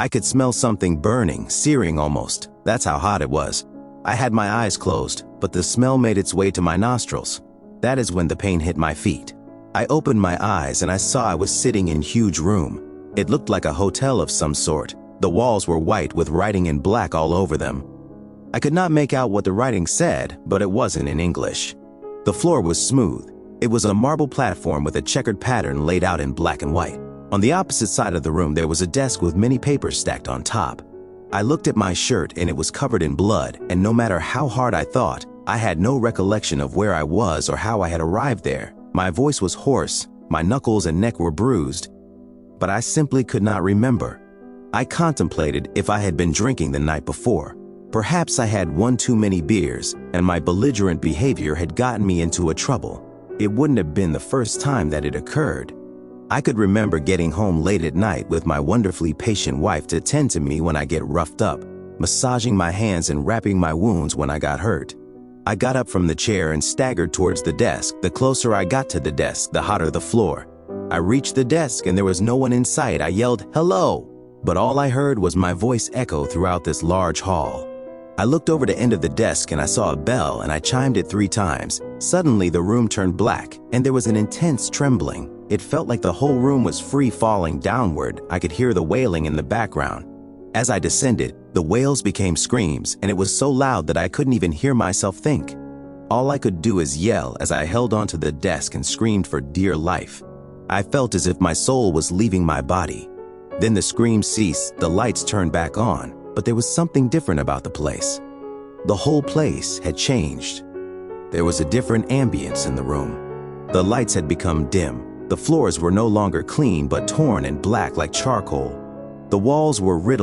I could smell something burning, searing almost. That's how hot it was. I had my eyes closed, but the smell made its way to my nostrils. That is when the pain hit my feet. I opened my eyes and I saw I was sitting in a huge room. It looked like a hotel of some sort. The walls were white with writing in black all over them. I could not make out what the writing said, but it wasn't in English. The floor was smooth. It was a marble platform with a checkered pattern laid out in black and white. On the opposite side of the room there was a desk with many papers stacked on top. I looked at my shirt and it was covered in blood, and no matter how hard I thought, I had no recollection of where I was or how I had arrived there. My voice was hoarse, my knuckles and neck were bruised, but I simply could not remember. I contemplated if I had been drinking the night before. Perhaps I had one too many beers, and my belligerent behavior had gotten me into a trouble. It wouldn't have been the first time that it occurred. I could remember getting home late at night with my wonderfully patient wife to tend to me when I get roughed up, massaging my hands and wrapping my wounds when I got hurt. I got up from the chair and staggered towards the desk. The closer I got to the desk, the hotter the floor. I reached the desk and there was no one in sight. I yelled, "Hello!" But all I heard was my voice echo throughout this large hall. I looked over the end of the desk and I saw a bell and I chimed it 3 times. Suddenly the room turned black and there was an intense trembling. It felt like the whole room was free falling downward. I could hear the wailing in the background. As I descended, the wails became screams, and it was so loud that I couldn't even hear myself think. All I could do is yell as I held onto the desk and screamed for dear life. I felt as if my soul was leaving my body. Then the screams ceased, the lights turned back on, but there was something different about the place. The whole place had changed. There was a different ambience in the room. The lights had become dim. The floors were no longer clean but torn and black like charcoal. The walls were riddled